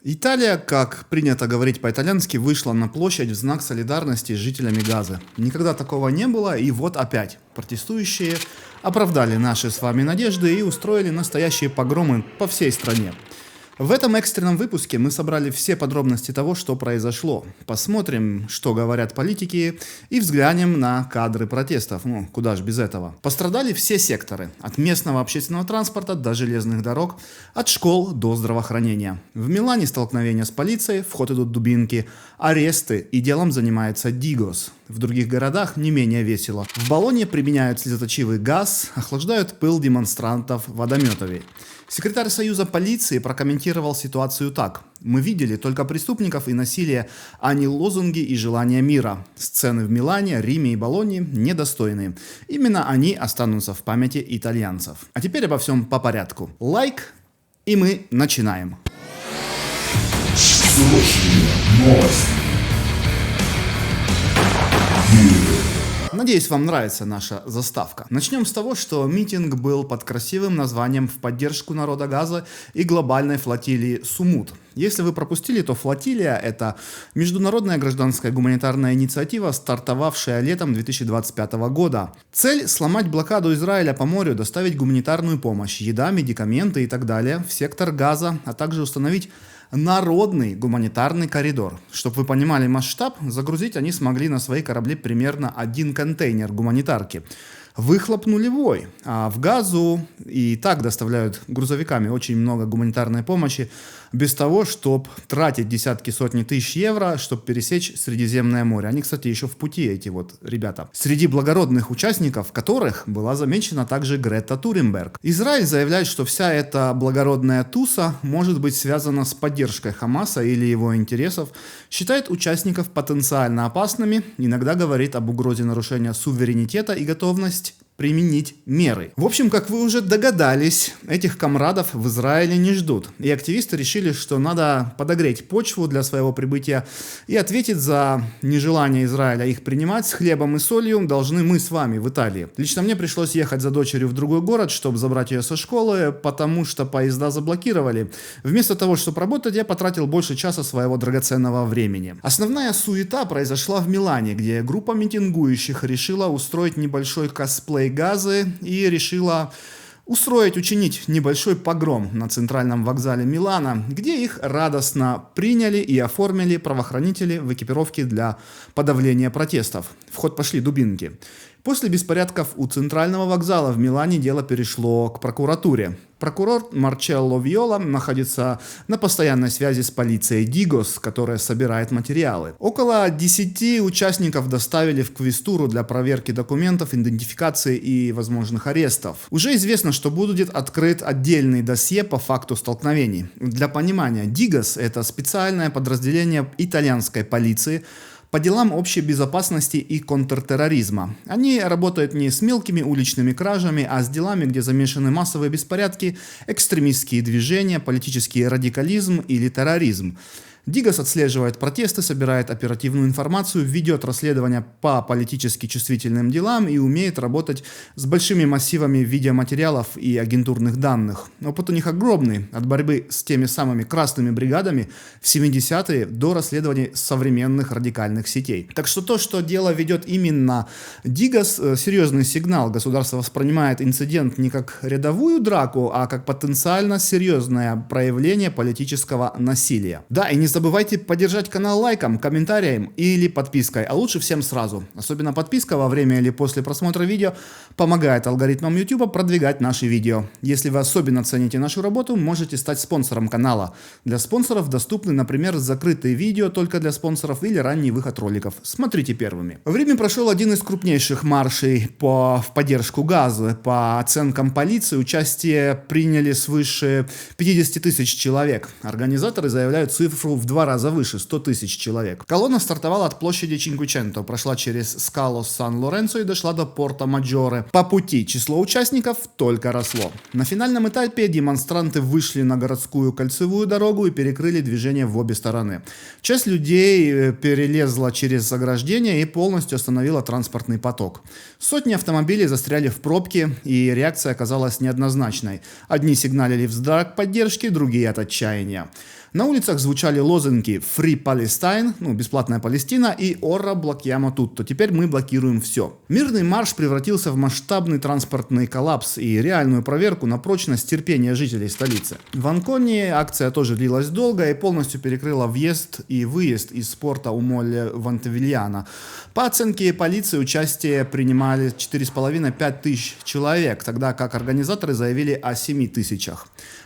Италия, как принято говорить по-итальянски, вышла на площадь в знак солидарности с жителями Газы. Никогда такого не было, и вот опять. Протестующие оправдали наши с вами надежды и устроили настоящие погромы по всей стране. В этом экстренном выпуске мы собрали все подробности того, что произошло. Посмотрим, что говорят политики, и взглянем на кадры протестов. Куда ж без этого. Пострадали все секторы. От местного общественного транспорта до железных дорог, от школ до здравоохранения. В Милане столкновения с полицией, в ход идут дубинки, аресты, и делом занимается Дигос. В других городах не менее весело. В Болонье применяют слезоточивый газ, охлаждают пыл демонстрантов водометами. Секретарь Союза полиции прокомментировал ситуацию так. «Мы видели только преступников и насилие, а не лозунги и желания мира. Сцены в Милане, Риме и Болонье недостойны. Именно они останутся в памяти итальянцев». А теперь обо всем по порядку. Лайк, и мы начинаем. Надеюсь, вам нравится наша заставка. Начнем с того, что митинг был под красивым названием «В поддержку народа Газа и глобальной флотилии Сумут». Если вы пропустили, то флотилия – это международная гражданская гуманитарная инициатива, стартовавшая летом 2025 года. Цель – сломать блокаду Израиля по морю, доставить гуманитарную помощь, еда, медикаменты и так далее в сектор Газа, а также установить народный гуманитарный коридор. Чтобы вы понимали масштаб, загрузить они смогли на свои корабли примерно 1 контейнер гуманитарки. Выхлоп нулевой. А в Газу и так доставляют грузовиками очень много гуманитарной помощи, без того, чтобы тратить десятки, сотни тысяч евро, чтобы пересечь Средиземное море. Они, кстати, еще в пути, эти вот ребята. Среди благородных участников которых была замечена также Грета Туренберг. Израиль заявляет, что вся эта благородная туса может быть связана с поддержкой Хамаса или его интересов, считает участников потенциально опасными, иногда говорит об угрозе нарушения суверенитета и готовность применить меры. В общем, как вы уже догадались, этих комрадов в Израиле не ждут. И активисты решили, что надо подогреть почву для своего прибытия и ответить за нежелание Израиля их принимать с хлебом и солью должны мы с вами в Италии. Лично мне пришлось ехать за дочерью в другой город, чтобы забрать ее со школы, потому что поезда заблокировали. Вместо того, чтобы работать, я потратил больше часа своего драгоценного времени. Основная суета произошла в Милане, где группа митингующих решила устроить небольшой косплей Газы и решила учинить небольшой погром на центральном вокзале Милана, где их радостно приняли и оформили правоохранители в экипировке для подавления протестов. В ход пошли дубинки. После беспорядков у центрального вокзала в Милане дело перешло к прокуратуре. Прокурор Марчелло Виола находится на постоянной связи с полицией Дигос, которая собирает материалы. Около 10 участников доставили в квестуру для проверки документов, идентификации и возможных арестов. Уже известно, что будет открыт отдельный досье по факту столкновений. Для понимания, Дигос – это специальное подразделение итальянской полиции по делам общей безопасности и контртерроризма. Они работают не с мелкими уличными кражами, а с делами, где замешаны массовые беспорядки, экстремистские движения, политический радикализм или терроризм. Дигос отслеживает протесты, собирает оперативную информацию, ведет расследования по политически чувствительным делам и умеет работать с большими массивами видеоматериалов и агентурных данных. Опыт у них огромный, от борьбы с теми самыми красными бригадами в 70-е до расследований современных радикальных сетей. Так что то, что дело ведет именно Дигос, серьезный сигнал. Государство воспринимает инцидент не как рядовую драку, а как потенциально серьезное проявление политического насилия. Да, и не забывайте поддержать канал лайком, комментарием или подпиской, а лучше всем сразу. Особенно подписка во время или после просмотра видео помогает алгоритмам YouTube продвигать наши видео. Если вы особенно цените нашу работу, можете стать спонсором канала. Для спонсоров доступны, например, закрытые видео только для спонсоров или ранний выход роликов. Смотрите первыми. В Риме прошел один из крупнейших маршей в поддержку Газы. По оценкам полиции, участие приняли свыше 50 тысяч человек. Организаторы заявляют цифру в 2 раза выше, 100 тысяч человек. Колонна стартовала от площади Чинквиченто, прошла через Скало Сан-Лоренцо и дошла до Порто-Маджоре. По пути число участников только росло. На финальном этапе демонстранты вышли на городскую кольцевую дорогу и перекрыли движение в обе стороны. Часть людей перелезла через ограждение и полностью остановила транспортный поток. Сотни автомобилей застряли в пробке, и реакция оказалась неоднозначной. Одни сигналили в знак поддержки, другие от отчаяния. На улицах звучали лозунги «Free Palestine», «Бесплатная Палестина» и «Ora blocchiamo tutto», «Теперь мы блокируем все». Мирный марш превратился в масштабный транспортный коллапс и реальную проверку на прочность терпения жителей столицы. В Анконе акция тоже длилась долго и полностью перекрыла въезд и выезд из порта у Молле Вантевильяна. По оценке полиции участие принимали 4,5-5 тысяч человек, тогда как организаторы заявили о 7 тысячах.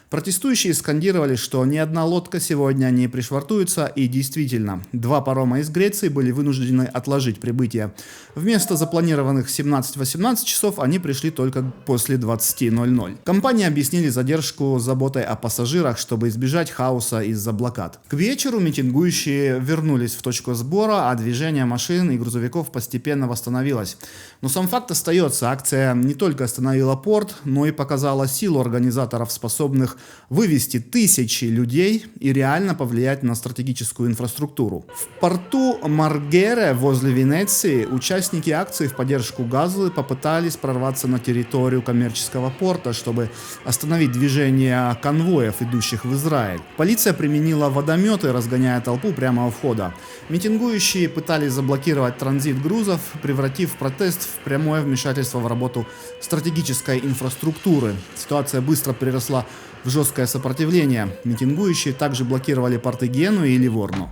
Протестующие скандировали, что ни одна лодка сегодня не пришвартуется, и действительно, 2 парома из Греции были вынуждены отложить прибытие. Вместо запланированных 17-18 часов они пришли только после 20:00. Компании объяснили задержку заботой о пассажирах, чтобы избежать хаоса из-за блокад. К вечеру митингующие вернулись в точку сбора, а движение машин и грузовиков постепенно восстановилось. Но сам факт остается, акция не только остановила порт, но и показала силу организаторов, способных вывести тысячи людей и реально повлиять на стратегическую инфраструктуру. В порту Маргере возле Венеции участники акции в поддержку Газы попытались прорваться на территорию коммерческого порта, чтобы остановить движение конвоев, идущих в Израиль. Полиция применила водометы, разгоняя толпу прямо у входа. Митингующие пытались заблокировать транзит грузов, превратив протест в прямое вмешательство в работу стратегической инфраструктуры. Ситуация быстро переросла в жесткое сопротивление. Митингующие также блокировали порты Генуи и Ливорно.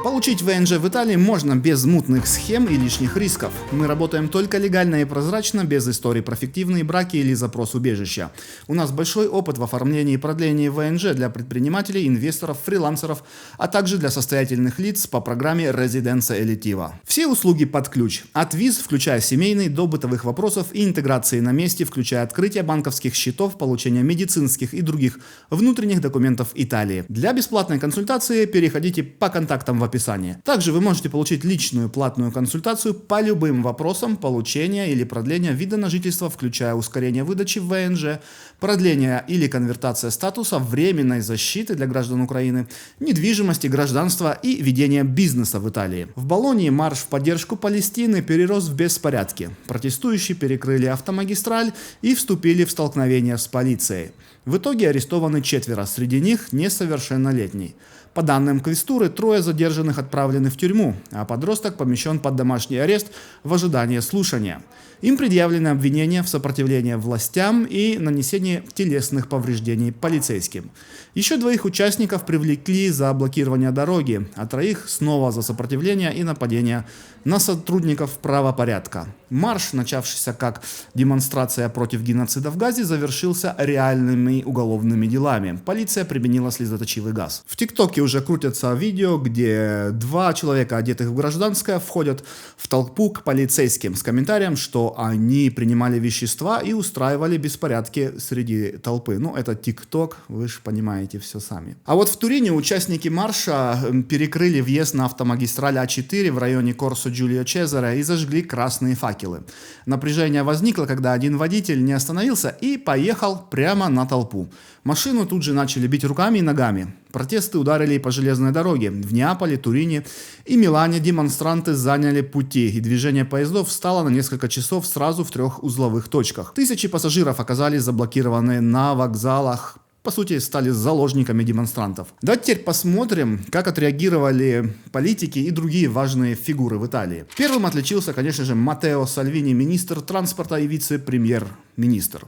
Получить ВНЖ в Италии можно без мутных схем и лишних рисков. Мы работаем только легально и прозрачно, без историй про фиктивные браки или запрос убежища. У нас большой опыт в оформлении и продлении ВНЖ для предпринимателей, инвесторов, фрилансеров, а также для состоятельных лиц по программе Residenza Elettiva. Все услуги под ключ. От виз, включая семейный, до бытовых вопросов и интеграции на месте, включая открытие банковских счетов, получение медицинских и других внутренних документов Италии. Для бесплатной консультации переходите по контактам в описании. Также вы можете получить личную платную консультацию по любым вопросам получения или продления вида на жительство, включая ускорение выдачи ВНЖ, продление или конвертация статуса, временной защиты для граждан Украины, недвижимости, гражданства и ведения бизнеса в Италии. В Болонье марш в поддержку Палестины перерос в беспорядки. Протестующие перекрыли автомагистраль и вступили в столкновение с полицией. В итоге арестованы 4, среди них несовершеннолетний. По данным квестуры, 3 задержанных отправлены в тюрьму, а подросток помещен под домашний арест в ожидании слушания. Им предъявлены обвинения в сопротивлении властям и нанесении телесных повреждений полицейским. Еще 2 участников привлекли за блокирование дороги, а 3 снова за сопротивление и нападение на сотрудников правопорядка. Марш, начавшийся как демонстрация против геноцида в Газе, завершился реальными уголовными делами. Полиция применила слезоточивый газ. В ТикТоке уже крутятся видео, где 2 человека, одетых в гражданское, входят в толпу к полицейским с комментарием, что они принимали вещества и устраивали беспорядки среди толпы. Это ТикТок, вы же понимаете все сами. А вот в Турине участники марша перекрыли въезд на автомагистраль А4 в районе Корсо Джулио Чезаре и зажгли красные факелы. Напряжение возникло, когда один водитель не остановился и поехал прямо на толпу. Машину тут же начали бить руками и ногами. Протесты ударили по железной дороге. В Неаполе, Турине и Милане демонстранты заняли пути, и движение поездов встало на несколько часов сразу в 3 узловых точках. Тысячи пассажиров оказались заблокированы на вокзалах, по сути, стали заложниками демонстрантов. Давайте теперь посмотрим, как отреагировали политики и другие важные фигуры в Италии. Первым отличился, конечно же, Маттео Сальвини, министр транспорта и вице-премьер-министр.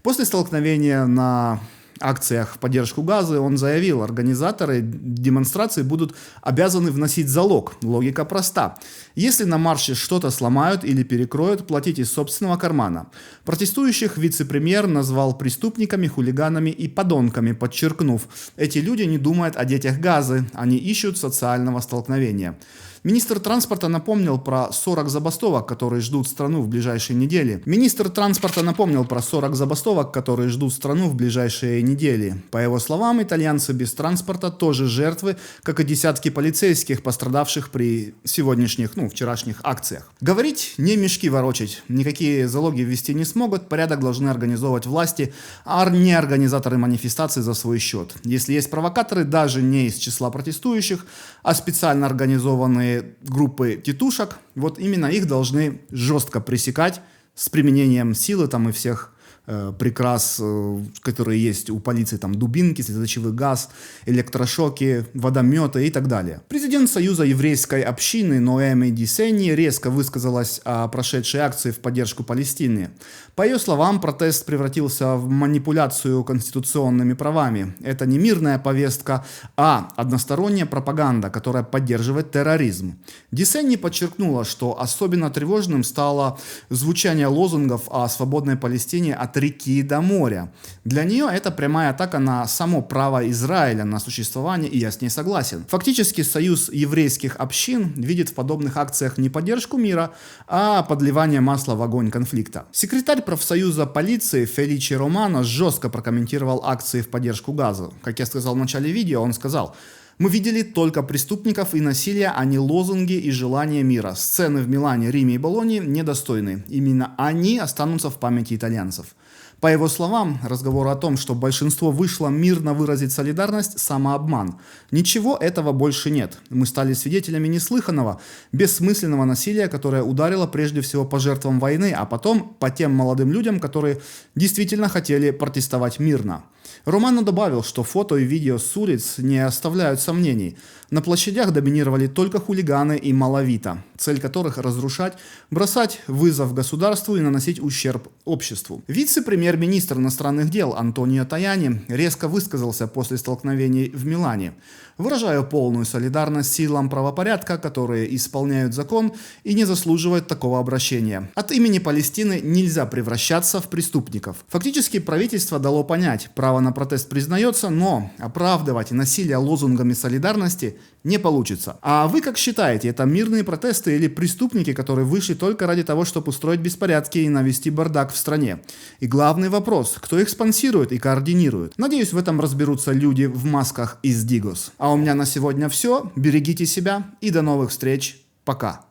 После столкновения на акциях в поддержку Газы он заявил, организаторы демонстрации будут обязаны вносить залог. Логика проста. Если на марше что-то сломают или перекроют, платить из собственного кармана. Протестующих вице-премьер назвал преступниками, хулиганами и подонками, подчеркнув, эти люди не думают о детях Газы, они ищут социального столкновения. Министр транспорта напомнил про 40 забастовок, которые ждут страну в ближайшие недели. По его словам, итальянцы без транспорта тоже жертвы, как и десятки полицейских, пострадавших при сегодняшних, вчерашних акциях. Говорить, не мешки ворочать. Никакие залоги ввести не смогут, порядок должны организовывать власти, а не организаторы манифестаций за свой счет. Если есть провокаторы, даже не из числа протестующих, а специально организованные группы тетушек, вот именно их должны жестко пресекать с применением силы и всех прикрас, которые есть у полиции, там дубинки, слезоточивый газ, электрошоки, водометы и так далее. Президент Союза еврейской общины Ноэми Дисени резко высказалась о прошедшей акции в поддержку Палестины. По ее словам, протест превратился в манипуляцию конституционными правами. Это не мирная повестка, а односторонняя пропаганда, которая поддерживает терроризм. Дисени подчеркнула, что особенно тревожным стало звучание лозунгов о свободной Палестине от реки до моря. Для нее это прямая атака на само право Израиля на существование, и я с ней согласен. Фактически Союз еврейских общин видит в подобных акциях не поддержку мира, а подливание масла в огонь конфликта. Секретарь профсоюза полиции Феличи Романо жестко прокомментировал акции в поддержку Газа. Как я сказал в начале видео, он сказал: «Мы видели только преступников и насилие, а не лозунги и желания мира. Сцены в Милане, Риме и Болонье недостойны. Именно они останутся в памяти итальянцев». По его словам, разговор о том, что большинство вышло мирно выразить солидарность – самообман. Ничего этого больше нет. Мы стали свидетелями неслыханного, бессмысленного насилия, которое ударило прежде всего по жертвам войны, а потом по тем молодым людям, которые действительно хотели протестовать мирно. Романо добавил, что фото и видео с улиц не оставляют сомнений. На площадях доминировали только хулиганы и малавита, цель которых – разрушать, бросать вызов государству и наносить ущерб обществу. Вице-премьер-министр иностранных дел Антонио Таяни резко высказался после столкновений в Милане. «Выражаю полную солидарность силам правопорядка, которые исполняют закон и не заслуживают такого обращения. От имени Палестины нельзя превращаться в преступников». Фактически правительство дало понять, право на протест признается, но оправдывать насилие лозунгами солидарности не получится. А вы как считаете, это мирные протесты или преступники, которые вышли только ради того, чтобы устроить беспорядки и навести бардак в стране? И главный вопрос, кто их спонсирует и координирует? Надеюсь, в этом разберутся люди в масках из Дигос. А у меня на сегодня все. Берегите себя и до новых встреч. Пока.